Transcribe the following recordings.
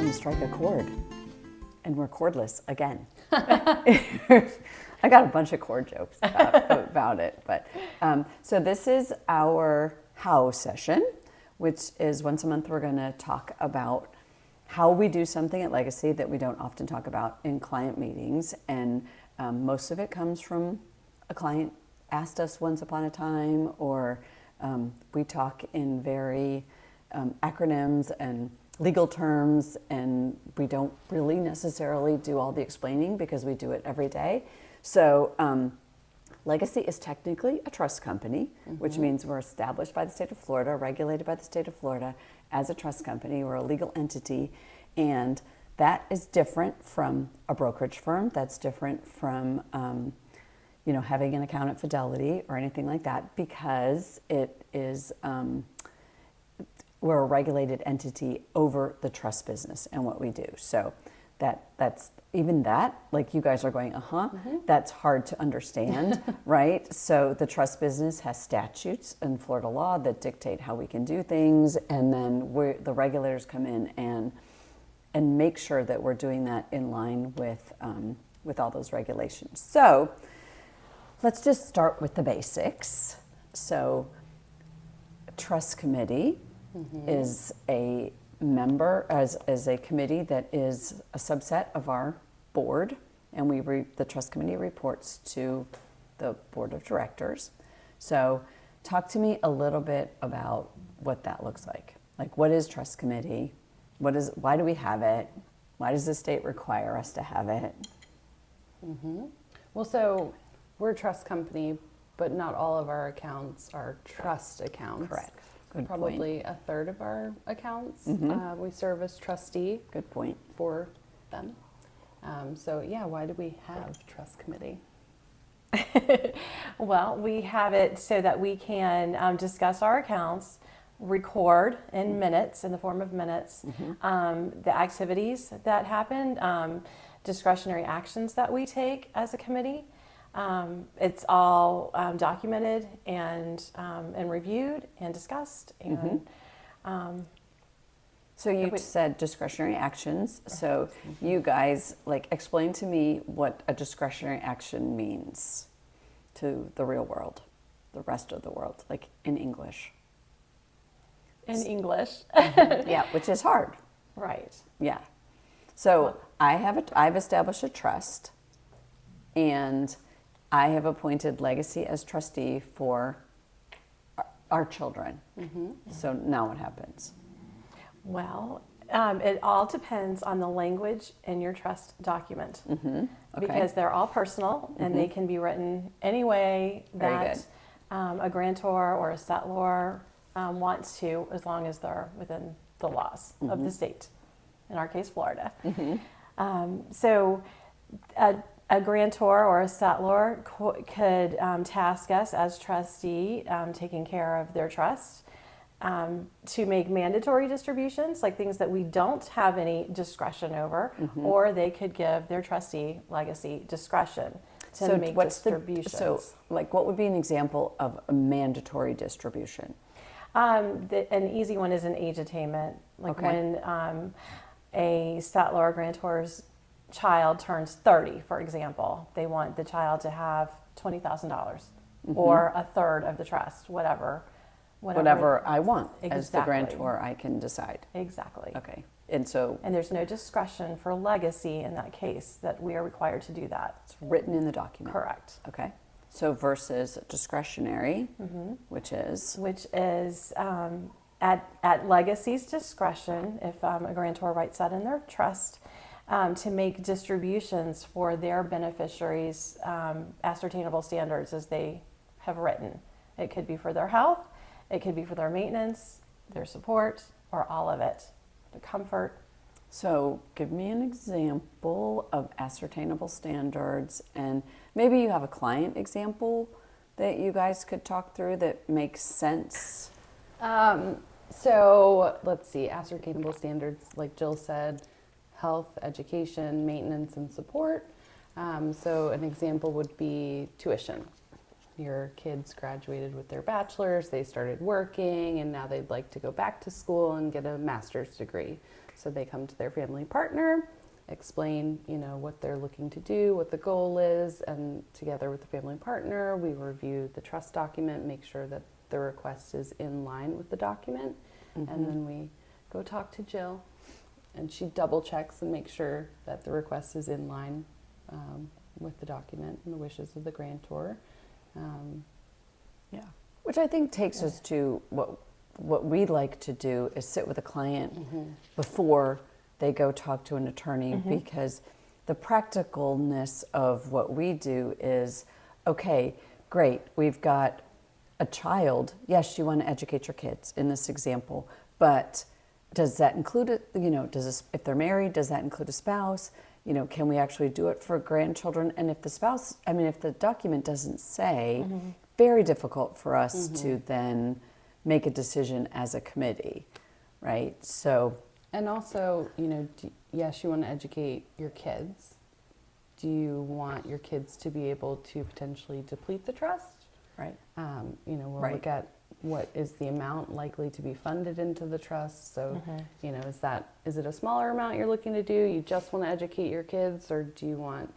to strike a chord. And we're cordless again. I got a bunch of chord jokes about it. But so this is our how session, which is once a month we're going to talk about how we do something at Legacy that we don't often talk about in client meetings. And most of it comes from a client asked us once upon a time, or we talk in very acronyms and legal terms, and we don't really necessarily do all the explaining because we do it every day. So Legacy is technically a trust company, which means we're established by the state of Florida, regulated by the state of Florida as a trust company. We're a legal entity, and that is different from a brokerage firm. That's different from having an account at Fidelity or anything like that, because it is we're a regulated entity over the trust business and what we do. So that's even that, like you guys are going, that's hard to understand, right? So the trust business has statutes and Florida law that dictate how we can do things, and then the regulators come in and make sure that we're doing that in line with all those regulations. So let's just start with the basics. So trust committee is a member, as a committee that is a subset of our board, and the trust committee reports to the board of directors. So talk to me a little bit about what that looks like. Like, what is trust committee? Why do we have it? Why does the state require us to have it? Well, so we're a trust company, but not all of our accounts are trust accounts. Correct. Good Probably point. a third of our accounts we serve as trustee. Good point. For them. Why do we have trust committee? Well, we have it so that we can discuss our accounts, record in minutes, in the form of minutes, the activities that happen, discretionary actions that we take as a committee. It's all documented and reviewed and discussed. And so you said discretionary actions. So you guys, explain to me what a discretionary action means to the real world, the rest of the world, like in English. in English. Yeah, which is hard. Right. Yeah. So I've established a trust, and I have appointed Legacy as trustee for our children. So now what happens? Well, it all depends on the language in your trust document, because they're all personal and they can be written any way that a grantor or a settlor wants to, as long as they're within the laws of the state, in our case, Florida. So a grantor or a settlor could task us as trustee, taking care of their trust, to make mandatory distributions, like things that we don't have any discretion over, or they could give their trustee Legacy discretion to make distributions. What would be an example of a mandatory distribution? An easy one is an age attainment, when a settlor or grantor's child turns 30, for example. They want the child to have $20,000 or a third of the trust, whatever I want. Exactly. As the grantor, I can decide. Exactly. Okay. And there's no discretion for Legacy in that case, that we are required to do that. it's written in the document. Correct. Okay. So versus discretionary, which is at Legacy's discretion, if a grantor writes that in their trust, to make distributions for their beneficiaries, ascertainable standards as they have written. It could be for their health, it could be for their maintenance, their support, or all of it, the comfort. So give me an example of ascertainable standards, and maybe you have a client example that you guys could talk through that makes sense. So let's see, ascertainable standards, like Jill said, health, education, maintenance, and support. So an example would be tuition. Your kids graduated with their bachelor's, they started working, and now they'd like to go back to school and get a master's degree. So they come to their family partner, explain, what they're looking to do, what the goal is, and together with the family partner, we review the trust document, make sure that the request is in line with the document, and then we go talk to Jill, and she double checks and makes sure that the request is in line with the document and the wishes of the grantor. Yeah. Which I think takes us to what we like to do is sit with a client before they go talk to an attorney, because the practicalness of what we do is, okay, great, we've got a child. Yes, you want to educate your kids in this example, but does that include if they're married, does that include a spouse? Can we actually do it for grandchildren? And if the document doesn't say, very difficult for us to then make a decision as a committee, right? So, and also, yes, you want to educate your kids. Do you want your kids to be able to potentially deplete the trust? Right. We'll look at what is the amount likely to be funded into the trust. So, is it a smaller amount you're looking to do? You just want to educate your kids, or do you want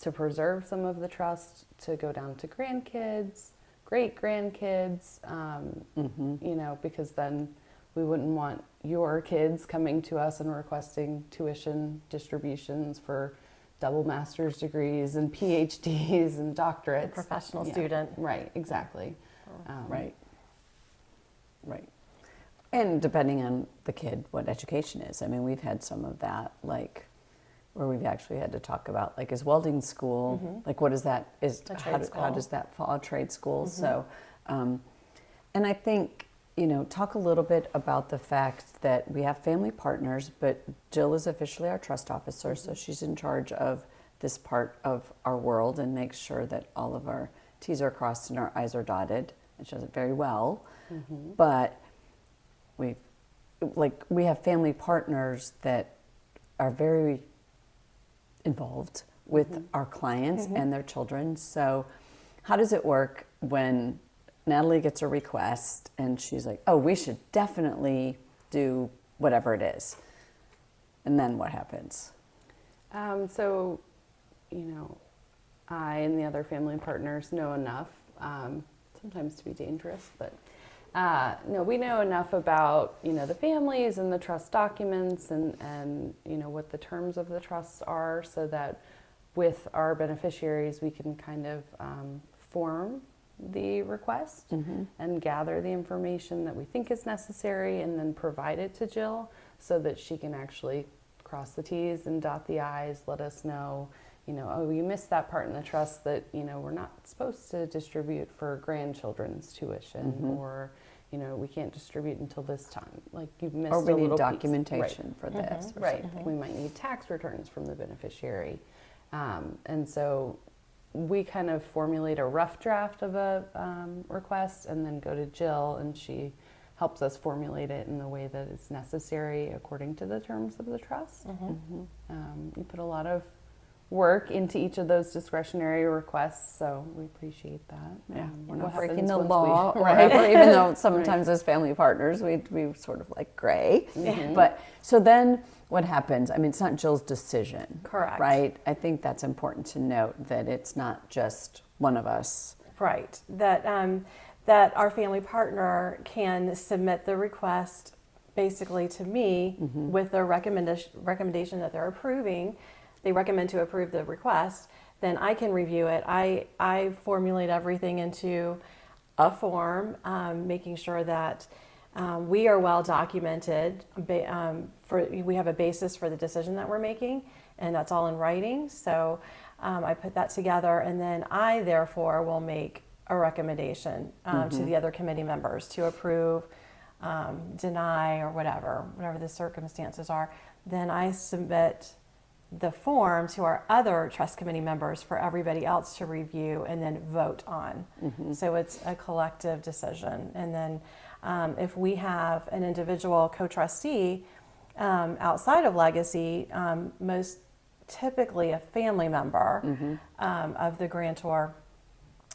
to preserve some of the trust to go down to grandkids, great grandkids? Because then we wouldn't want your kids coming to us and requesting tuition distributions for double master's degrees and PhDs and doctorates. A professional student. Right, exactly. Right. And depending on the kid, what education is. I mean, we've had some of that, like, where we've actually had to talk about, like, is welding school, like, what is that? How does that fall? A trade school. So, and I think, talk a little bit about the fact that we have family partners, but Jill is officially our trust officer, so she's in charge of this part of our world and makes sure that all of our T's are crossed and our I's are dotted, and she does it very well. But we have family partners that are very involved with our clients and their children. So how does it work when Natalie gets a request and she's like, oh, we should definitely do whatever it is? And then what happens? So, I and the other family partners know enough, sometimes to be dangerous, but no, we know enough about, the families and the trust documents and what the terms of the trusts are, so that with our beneficiaries, we can kind of form the request and gather the information that we think is necessary and then provide it to Jill so that she can actually cross the T's and dot the I's, let us know, oh, you missed that part in the trust that, we're not supposed to distribute for grandchildren's tuition, or, we can't distribute until this time. Like, you've missed a little piece. Or we need documentation for this. Right. We might need tax returns from the beneficiary. And so we kind of formulate a rough draft of a request and then go to Jill, and she helps us formulate it in the way that it's necessary according to the terms of the trust. You put a lot of work into each of those discretionary requests, so we appreciate that. Yeah, we're What not breaking happens the once law, we- or whatever, even though sometimes as family partners, we sort of like gray. But so then what happens? I mean, it's not Jill's decision. Correct. Right? I think that's important to note, that it's not just one of us. Right. That our family partner can submit the request basically to me with their recommendation that they're approving. They recommend to approve the request, then I can review it. I formulate everything into a form, making sure that we are well documented. We have a basis for the decision that we're making, and that's all in writing. So I put that together, and then I therefore will make a recommendation to the other committee members to approve, deny, or whatever the circumstances are. Then I submit the form to our other trust committee members for everybody else to review and then vote on. So it's a collective decision. And then if we have an individual co-trustee outside of legacy, most typically a family member of the grantor,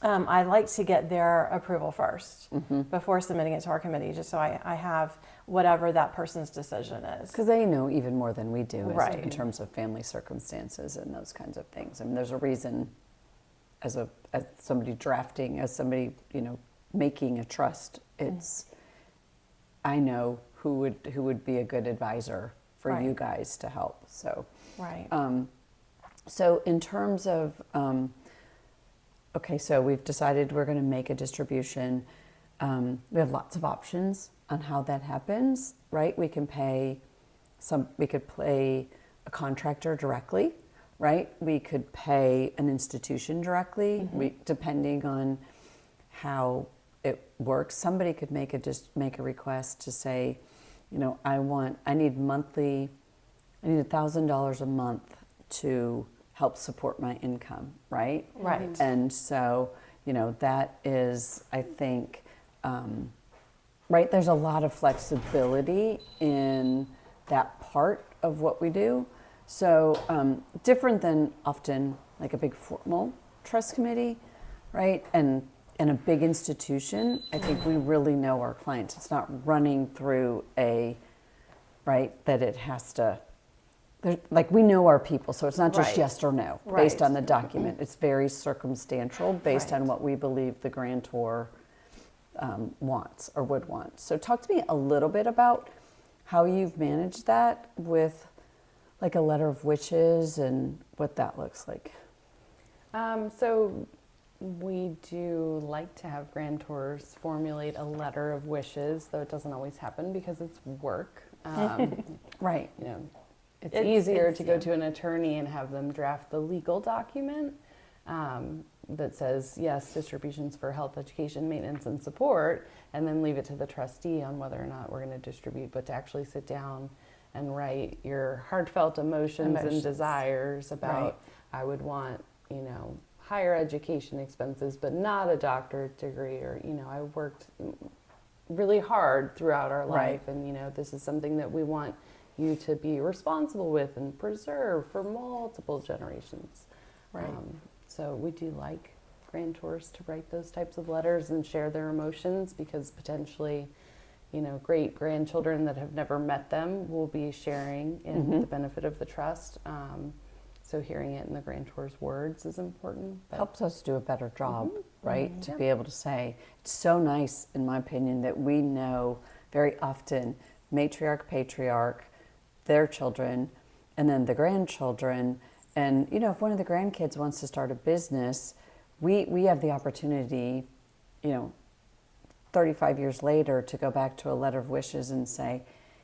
I like to get their approval first before submitting it to our committee, just so I have whatever that person's decision is. Because they know even more than we do Right. in terms of family circumstances and those kinds of things. I mean, there's a reason as somebody drafting, as somebody, making a trust, it's, I know who would be a good advisor for Right. you guys to help. So, Right. so in terms of, okay, so we've decided we're going to make a distribution. We have lots of options on how that happens, right? We could pay a contractor directly, right? We could pay an institution directly, depending on how it works. Somebody could make a request to say, I need $1,000 a month to help support my income, right? Right. And so, that is, I think, right, there's a lot of flexibility in that part of what we do. So different than often like a big formal trust committee, right? And in a big institution, I think we really know our clients. It's not running through that it has to, like we know our people, so it's not just Right. yes or no Right. based on the document. It's very circumstantial based Right. on what we believe the grantor wants or would want. So talk to me a little bit about how you've managed that with like a letter of wishes and what that looks like. So we do like to have grantors formulate a letter of wishes, though it doesn't always happen because it's work. Right. It's It's- easier it's- to go yeah. to an attorney and have them draft the legal document that says, yes, distributions for health, education, maintenance, and support, and then leave it to the trustee on whether or not we're going to distribute, but to actually sit down and write your heartfelt emotions and Emotions. desires about, Right. I would want, higher education expenses, but not a doctorate degree, or, I worked really hard throughout our Right. life, and, this is something that we want you to be responsible with and preserve for multiple generations. Right. So we do like grantors to write those types of letters and share their emotions, because potentially, great grandchildren that have never met them will be sharing in the benefit of the trust. So hearing it in the grantor's words is important. But Helps us do a better job, right? To Yeah. be able to say, it's so nice, in my opinion, that we know very often matriarch, patriarch, their children, and then the grandchildren. And, if one of the grandkids wants to start a business, we have the opportunity, 35 years later, to go back to a letter of wishes and say,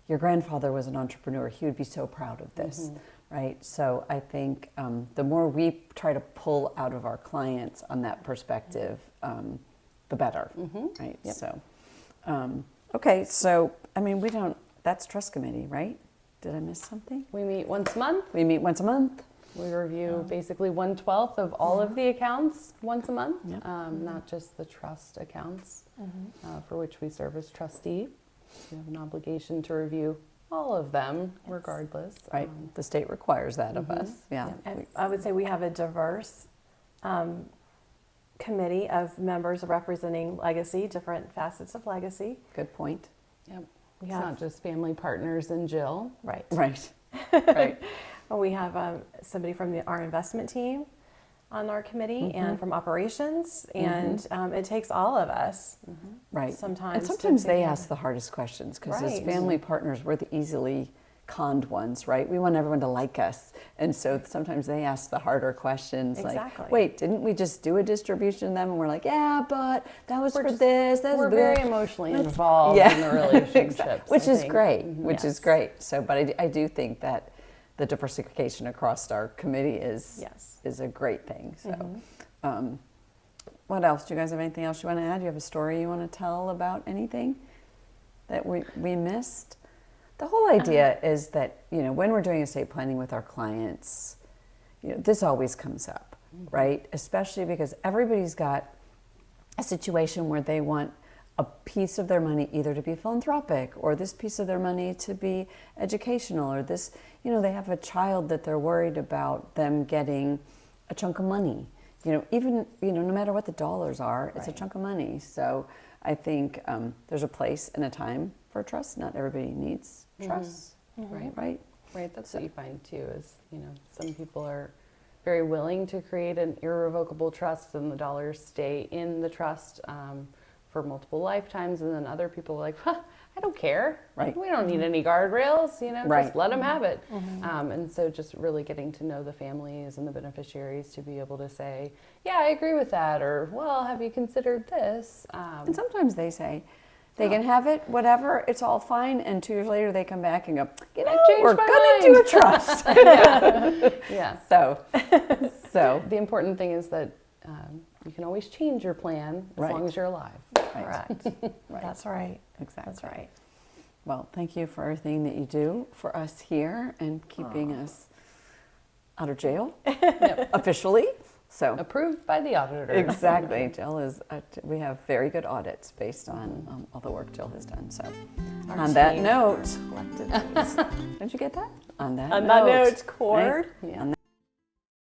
your grandfather was an entrepreneur. He would be so proud of this, right? So I think the more we try to pull out of our clients on that perspective, the better, right? Yep. So, okay, so, that's trust committee, right? Did I miss something? we meet once a month. We meet once a month. We review basically 1/12 of all of the accounts once a month, Yep. not just the trust accounts for which we serve as trustee. We have an obligation to review all of them, regardless. Right, the state requires that of us, yeah. And I would say we have a diverse committee of members representing legacy, different facets of legacy. Good point. Yep. We It's have- not just family partners and Jill. Right. Right, right. We have somebody from our investment team on our committee and from operations, and it takes all of us. Right. Sometimes And to sometimes they figure- ask the hardest questions because as Right. family partners, we're the easily conned ones, right? We want everyone to like us. And so sometimes they ask the harder questions Exactly. like, wait, didn't we just do a distribution to them? And we're like, yeah, but that was for just- this. That was We're blah." very emotionally involved Yeah. in the relationships. Which I is think. great, Mhm. which is Yes. great. So, but I do think that the diversification across our committee is Yes. is a great thing. So, what else? Do you guys have anything else you want to add? Do you have a story you want to tell about anything that we missed? The whole idea is that, when we're doing estate planning with our clients, this always comes up, right? Especially because everybody's got a situation where they want a piece of their money either to be philanthropic or this piece of their money to be educational, or this, they have a child that they're worried about them getting a chunk of money, even, no matter what the dollars are, it's a chunk of money. So I think there's a place and a time for trust. Not everybody needs trust, right? Right, that's what you find too is, some people are very willing to create an irrevocable trust and the dollars stay in the trust for multiple lifetimes, and then other people are like, I don't care. Right. We don't need any guardrails, Right. just let them have it. And so just really getting to know the families and the beneficiaries to be able to say, yeah, I agree with that, or, well, have you considered this? And sometimes they say, they can have it, whatever, it's all fine. And 2 years later, they come back and go, we're going to do a trust. Yeah. So The important thing is that you can always change your plan as long as you're alive. Correct. That's right. Exactly. That's right. Well, thank you for everything that you do for us here and keeping us out of jail officially. So Approved by the auditor. exactly, Jill is. We have very good audits based on all the work Jill has done. So, on that note, did you get that? On that note, Chord. right? On